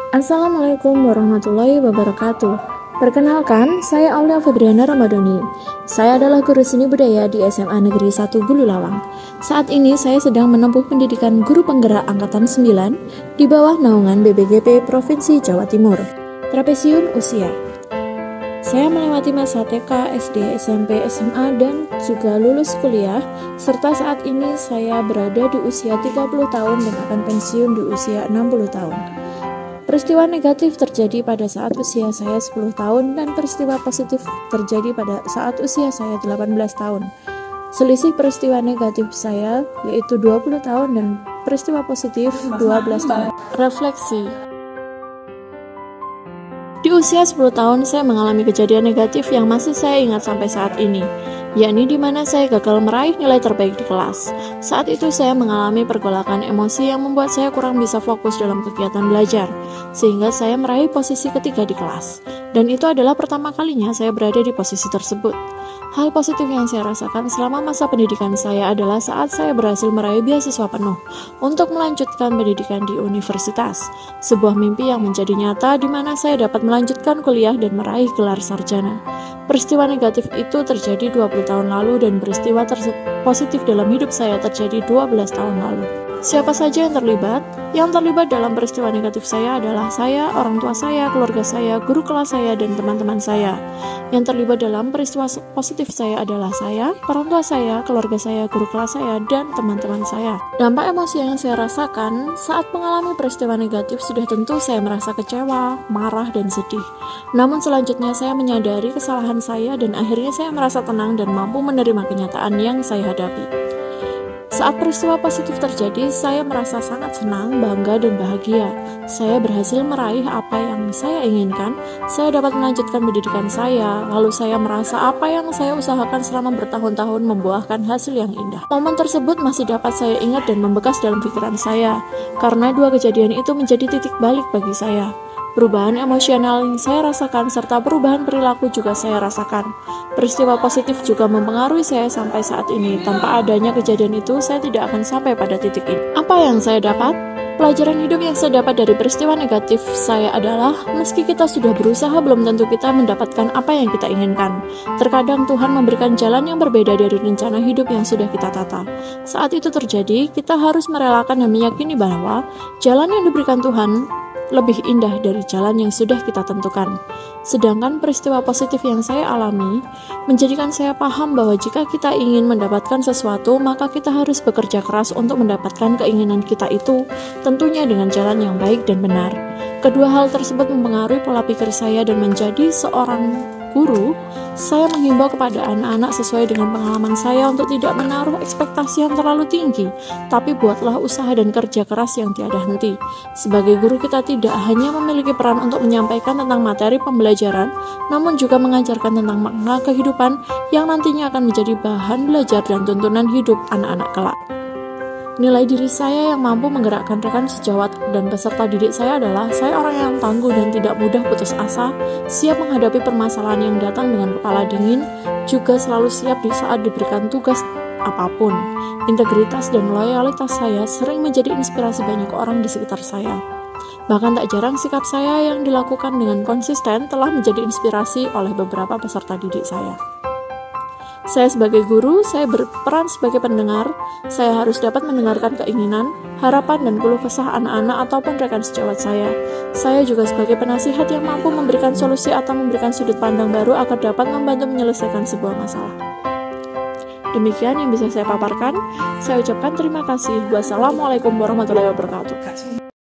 Assalamualaikum warahmatullahi wabarakatuh. Perkenalkan, saya Aulia Febriana Ramadhani. Saya adalah guru seni budaya di SMA Negeri 1 Bululawang. Saat ini saya sedang menempuh pendidikan guru penggerak angkatan 9 di bawah naungan BBGP Provinsi Jawa Timur. Trapesium usia. Saya melewati masa TK, SD, SMP, SMA, dan juga lulus kuliah, serta saat ini saya berada di usia 30 tahun dan akan pensiun di usia 60 tahun. Peristiwa negatif terjadi pada saat usia saya 10 tahun dan peristiwa positif terjadi pada saat usia saya 18 tahun. Selisih peristiwa negatif saya yaitu 20 tahun dan peristiwa positif 12 tahun. Refleksi. Di usia 10 tahun saya mengalami kejadian negatif yang masih saya ingat sampai saat ini, yakni di mana saya gagal meraih nilai terbaik di kelas. Saat itu saya mengalami pergolakan emosi yang membuat saya kurang bisa fokus dalam kegiatan belajar, sehingga saya meraih posisi ketiga di kelas. Dan itu adalah pertama kalinya saya berada di posisi tersebut. Hal positif yang saya rasakan selama masa pendidikan saya adalah saat saya berhasil meraih beasiswa penuh untuk melanjutkan pendidikan di universitas. Sebuah mimpi yang menjadi nyata di mana saya dapat melanjutkan kuliah dan meraih gelar sarjana. Peristiwa negatif itu terjadi 20 tahun lalu dan peristiwa positif dalam hidup saya terjadi 12 tahun lalu. Siapa saja yang terlibat? Yang terlibat dalam peristiwa negatif saya adalah saya, orang tua saya, keluarga saya, guru kelas saya, dan teman-teman saya. Yang terlibat dalam peristiwa positif saya adalah saya, orang tua saya, keluarga saya, guru kelas saya, dan teman-teman saya. Dampak emosi yang saya rasakan saat mengalami peristiwa negatif sudah tentu saya merasa kecewa, marah, dan sedih. Namun selanjutnya saya menyadari kesalahan saya dan akhirnya saya merasa tenang dan mampu menerima kenyataan yang saya hadapi. Saat peristiwa positif terjadi, saya merasa sangat senang, bangga, dan bahagia. Saya berhasil meraih apa yang saya inginkan, saya dapat melanjutkan pendidikan saya, lalu saya merasa apa yang saya usahakan selama bertahun-tahun membuahkan hasil yang indah. Momen tersebut masih dapat saya ingat dan membekas dalam pikiran saya, karena dua kejadian itu menjadi titik balik bagi saya. Perubahan emosional yang saya rasakan serta perubahan perilaku juga saya rasakan. Peristiwa positif juga mempengaruhi saya sampai saat ini. Tanpa adanya kejadian itu, saya tidak akan sampai pada titik ini. Apa yang saya dapat? Pelajaran hidup yang saya dapat dari peristiwa negatif saya adalah, meski kita sudah berusaha, belum tentu kita mendapatkan apa yang kita inginkan. Terkadang Tuhan memberikan jalan yang berbeda dari rencana hidup yang sudah kita tata. Saat itu terjadi, kita harus merelakan dan meyakini bahwa jalan yang diberikan Tuhan lebih indah dari jalan yang sudah kita tentukan. Sedangkan peristiwa positif yang saya alami menjadikan saya paham bahwa jika kita ingin mendapatkan sesuatu, maka kita harus bekerja keras untuk mendapatkan keinginan kita itu, tentunya dengan jalan yang baik dan benar. Kedua hal tersebut mempengaruhi pola pikir saya dan menjadi seorang guru, saya menghimbau kepada anak-anak sesuai dengan pengalaman saya untuk tidak menaruh ekspektasi yang terlalu tinggi, tapi buatlah usaha dan kerja keras yang tiada henti. Sebagai guru, kita tidak hanya memiliki peran untuk menyampaikan tentang materi pembelajaran, namun juga mengajarkan tentang makna kehidupan yang nantinya akan menjadi bahan belajar dan tuntunan hidup anak-anak kelak. Nilai diri saya yang mampu menggerakkan rekan sejawat dan peserta didik saya adalah saya orang yang tangguh dan tidak mudah putus asa, siap menghadapi permasalahan yang datang dengan kepala dingin, juga selalu siap di saat diberikan tugas apapun. Integritas dan loyalitas saya sering menjadi inspirasi banyak orang di sekitar saya. Bahkan tak jarang sikap saya yang dilakukan dengan konsisten telah menjadi inspirasi oleh beberapa peserta didik saya. Saya sebagai guru, saya berperan sebagai pendengar. Saya harus dapat mendengarkan keinginan, harapan, dan keluh kesah anak-anak ataupun rekan sejawat saya. Saya juga sebagai penasihat yang mampu memberikan solusi atau memberikan sudut pandang baru agar dapat membantu menyelesaikan sebuah masalah. Demikian yang bisa saya paparkan. Saya ucapkan terima kasih. Wassalamualaikum warahmatullahi wabarakatuh.